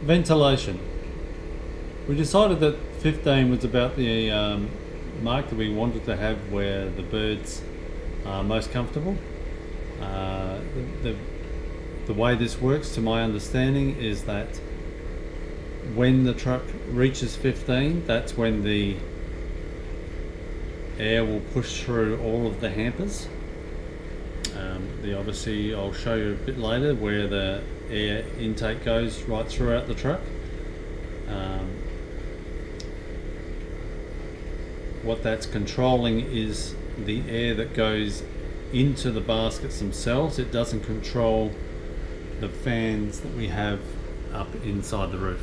Ventilation. We decided that 15 was about the mark that we wanted to have where the birds are most comfortable. The way this works, to my understanding, is that when the truck reaches 15, that's when the air will push through all of the hampers. Obviously, I'll show you a bit later where the air intake goes right throughout the truck. What that's controlling is the air that goes into the baskets themselves. It doesn't control the fans that we have up inside the roof.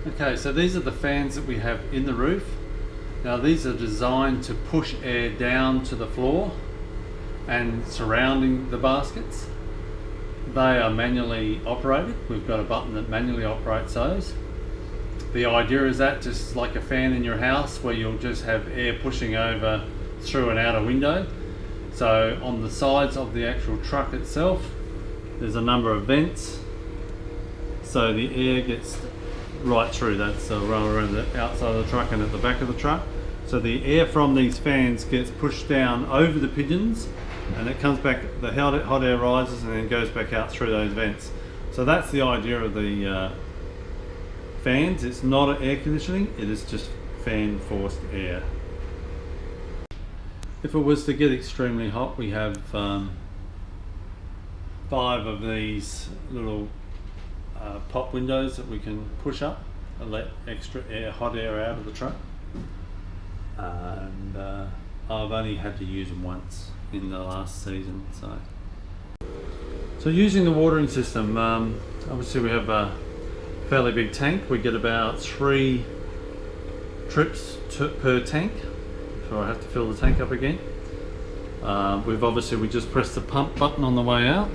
Okay, so these are the fans that we have in the roof. Now these are designed to push air down to the floor and surrounding the baskets. They are manually operated. We've got a button that manually operates those. The idea is that just like a fan in your house where you'll just have air pushing over through and out a window. So on the sides of the actual truck itself, there's a number of vents. So the air gets right through. That's around the outside of the truck and at the back of the truck. So the air from these fans gets pushed down over the pigeons, and it comes back, the hot air rises and then goes back out through those vents. So that's the idea of the fans. It's not air conditioning, it is just fan forced air. If it was to get extremely hot, we have 5 of these little pop windows that we can push up and let extra air, hot air out of the truck. And I've only had to use them once in the last season. So using the watering system, obviously we have a fairly big tank. We get about 3 trips per tank, so I have to fill the tank up again. We just pressed the pump button on the way out.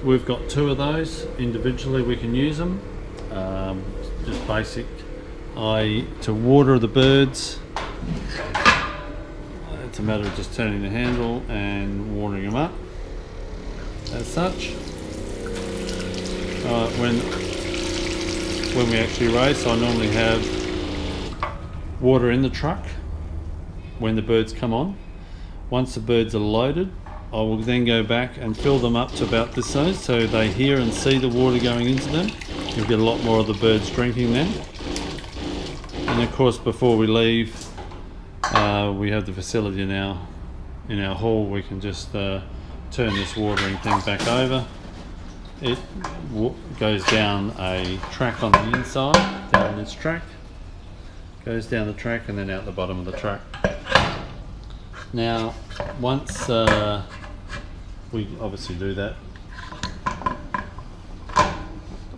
We've got 2 of those individually. We can use them. Just basic. To water the birds, it's a matter of just turning the handle and watering them up as such. When we actually race, I normally have water in the truck when the birds come on. Once the birds are loaded, I will then go back and fill them up to about this size so they hear and see the water going into them. You'll get a lot more of the birds drinking then. And of course, before we leave, we have the facility now in our hall. We can just turn this watering thing back over. It goes down a track on the inside, down this track, goes down the track and then out the bottom of the truck. Now, once we obviously do that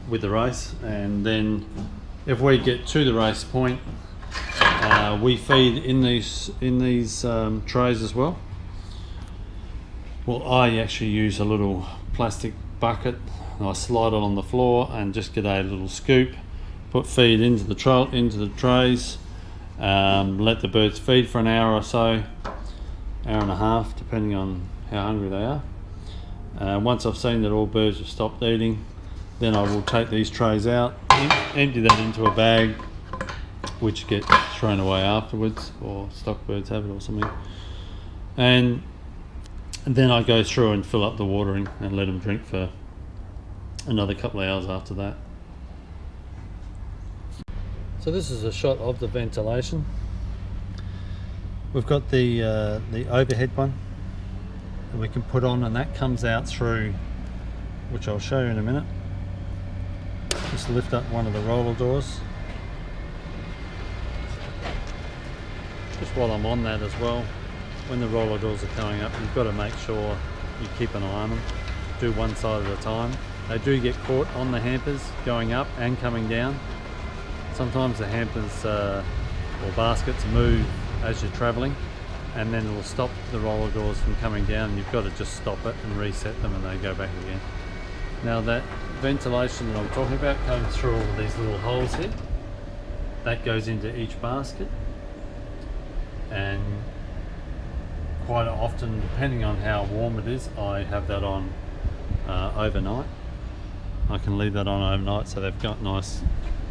with the race, and then if we get to the race point, we feed in these trays as well. Well, I actually use a little plastic bucket. I slide it on the floor and just get a little scoop, put feed into the trays, let the birds feed for an hour or so, hour and a half, depending on how hungry they are. Once I've seen that all birds have stopped eating, then I will take these trays out, empty that into a bag, which gets thrown away afterwards, or stock birds have it or something. And then I go through and fill up the watering and let them drink for another couple of hours after that. So this is a shot of the ventilation. We've got the overhead one that we can put on, and that comes out through, which I'll show you in a minute. Just lift up one of the roller doors. Just while I'm on that as well, when the roller doors are coming up, you've got to make sure you keep an eye on them. Do one side at a time. They do get caught on the hampers going up and coming down. Sometimes the hampers or baskets move as you're travelling, and then it will stop the roller doors from coming down. You've got to just stop it and reset them, and they go back again. Now that ventilation that I'm talking about comes through all of these little holes here. That goes into each basket, and quite often, depending on how warm it is, I have that on overnight. I can leave that on overnight so they've got nice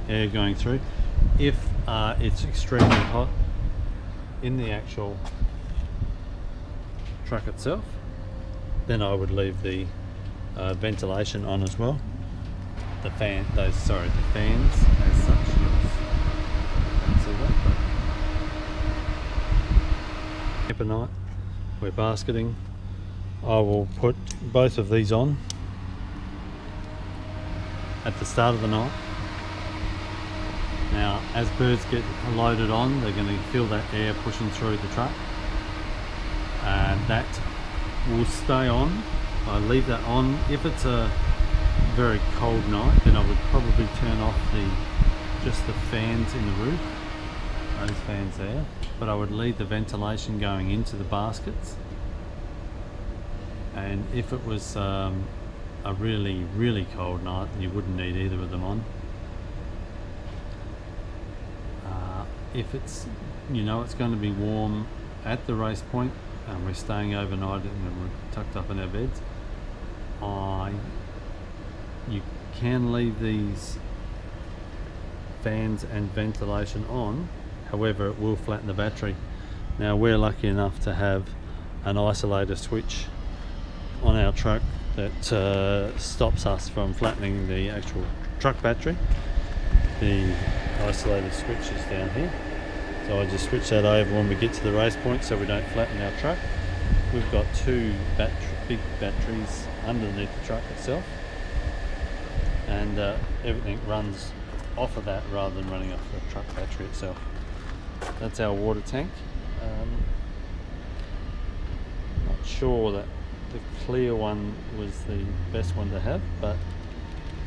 air going through. If it's extremely hot in the actual truck itself, then I would leave the ventilation on as well. The fans as such. Can't see that, but overnight we're basketing. I will put both of these on at the start of the night. Now, as birds get loaded on, they're going to feel that air pushing through the truck, and that will stay on. I leave that on. If it's a very cold night, then I would probably turn off just the fans in the roof, those fans there, but I would leave the ventilation going into the baskets. And if it was a really cold night, you wouldn't need either of them on. If it's, it's going to be warm at the race point and we're staying overnight and we're tucked up in our beds, you can leave these fans and ventilation on. However, it will flatten the battery. Now, we're lucky enough to have an isolator switch on our truck that stops us from flattening the actual truck battery. The isolator switch is down here, so I just switch that over when we get to the race point so we don't flatten our truck. We've got two big batteries underneath the truck itself, and everything runs off of that rather than running off the truck battery itself. That's our water tank. Not sure that the clear one was the best one to have, but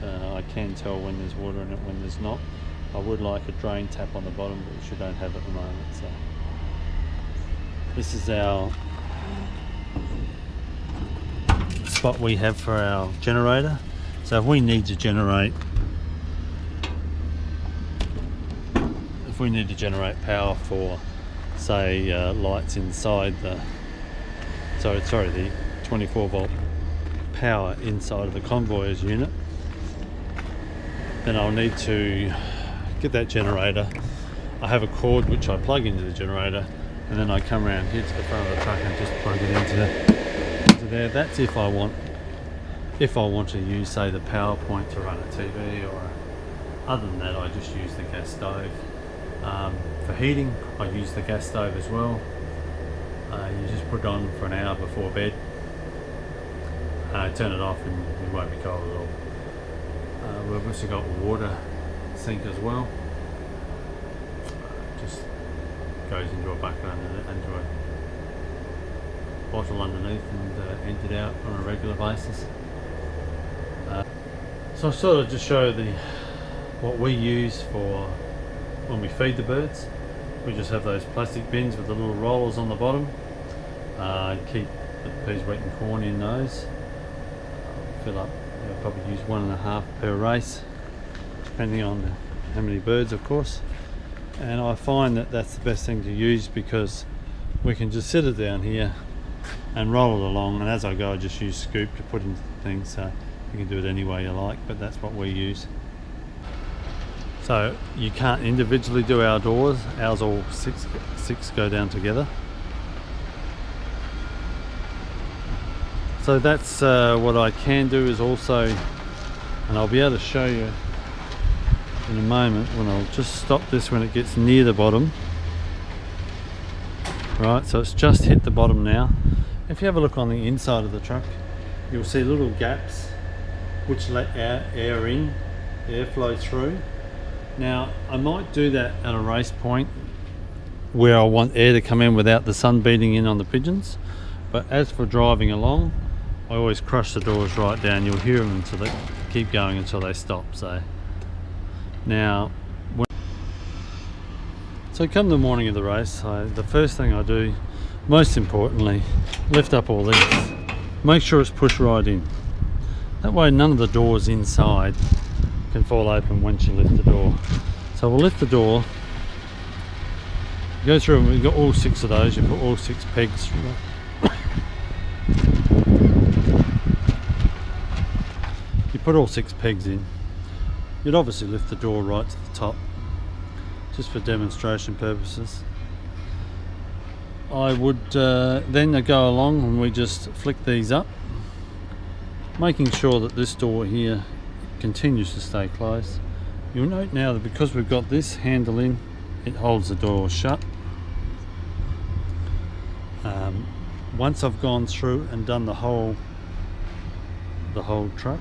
I can tell when there's water in it, when there's not. I would like a drain tap on the bottom, which we don't have at the moment. So this is our spot we have for our generator. So if we need to generate power for, say, lights inside the 24 volt power inside of the convoyer's unit, then I'll need to get that generator. I have a cord which I plug into the generator, and then I come around here to the front of the truck and just plug it into there. That's if I want to use, say, the power point to run a TV, or other than that I just use the gas stove. For heating, I use the gas stove as well. You just put it on for an hour before bed, turn it off, and it won't be cold at all. We've also got a water sink as well. Just goes into a bucket into a bottle underneath and emptied out on a regular basis. So I sort of just show what we use for when we feed the birds. We just have those plastic bins with the little rollers on the bottom. Keep the peas, wheat and corn in those. Fill up, probably use 1.5 per race, depending on how many birds, of course. And I find that that's the best thing to use, because we can just sit it down here and roll it along, and as I go I just use scoop to put into things, so you can do it any way you like, but that's what we use. So you can't individually do our doors. Ours all six go down together. So that's what I can do is also, and I'll be able to show you in a moment when I'll just stop this when it gets near the bottom. Right, so it's just hit the bottom now. If you have a look on the inside of the truck, you'll see little gaps which let air in, air flow through. Now, I might do that at a race point where I want air to come in without the sun beating in on the pigeons, but as for driving along, I always crush the doors right down. You'll hear them until they keep going until they stop. So now, so come the morning of the race, the first thing I do, most importantly, lift up all these. Make sure it's pushed right in. That way none of the doors inside can fall open once you lift the door. So we'll lift the door, go through, and we've got all 6 of those. You put all 6 pegs put all 6 pegs in. You'd obviously lift the door right to the top, just for demonstration purposes. I would then go along and we just flick these up, making sure that this door here continues to stay closed. You'll note now that because we've got this handle in, it holds the door shut. Once I've gone through and done the whole truck,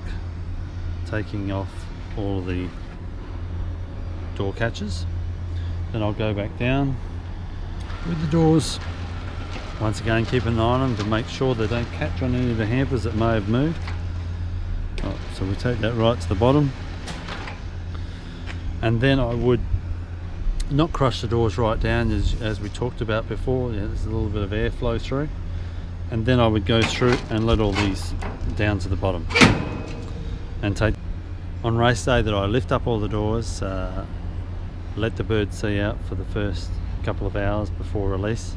taking off all the door catches, then I'll go back down with the doors. Once again, keep an eye on them to make sure they don't catch on any of the hampers that may have moved. Oh, so we take that right to the bottom, and then I would not crush the doors right down as we talked about before. Yeah, there's a little bit of airflow through, and then I would go through and let all these down to the bottom, and take on race day that I lift up all the doors, let the bird see out for the first couple of hours before release.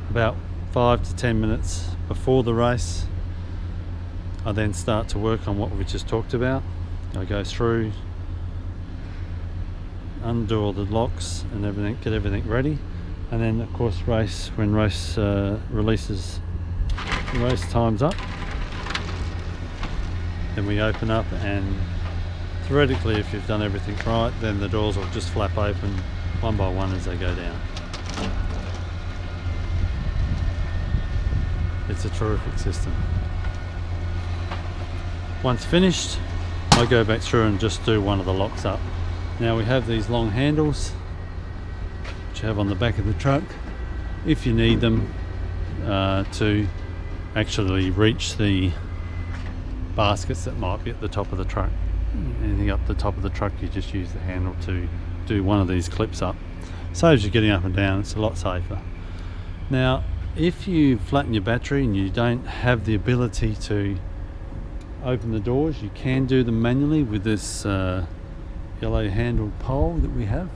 About 5 to 10 minutes before the race, I then start to work on what we just talked about. I go through, undo all the locks and everything, get everything ready, and then of course when race releases, race time's up, then we open up, and theoretically if you've done everything right, then the doors will just flap open one by one as they go down. It's a terrific system. Once finished, I go back through and just do one of the locks up. Now we have these long handles which you have on the back of the truck if you need them to actually reach the baskets that might be at the top of the truck. Anything up the top of the truck, you just use the handle to do one of these clips up. Saves you getting up and down, it's a lot safer. Now if you flatten your battery and you don't have the ability to open the doors, you can do them manually with this yellow handled pole that we have,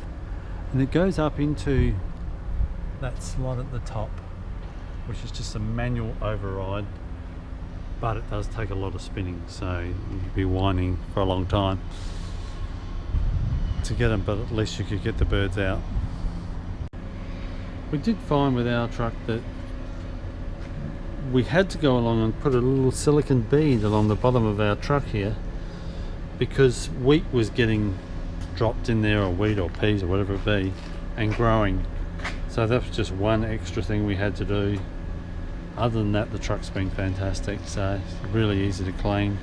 and it goes up into that slot at the top, which is just a manual override, but it does take a lot of spinning, so you'd be whining for a long time to get them, but at least you could get the birds out. We did find with our truck that we had to go along and put a little silicon bead along the bottom of our truck here, because wheat was getting dropped in there, or wheat or peas or whatever it be, and growing. So that was just one extra thing we had to do. Other than that, the truck's been fantastic, so it's really easy to clean.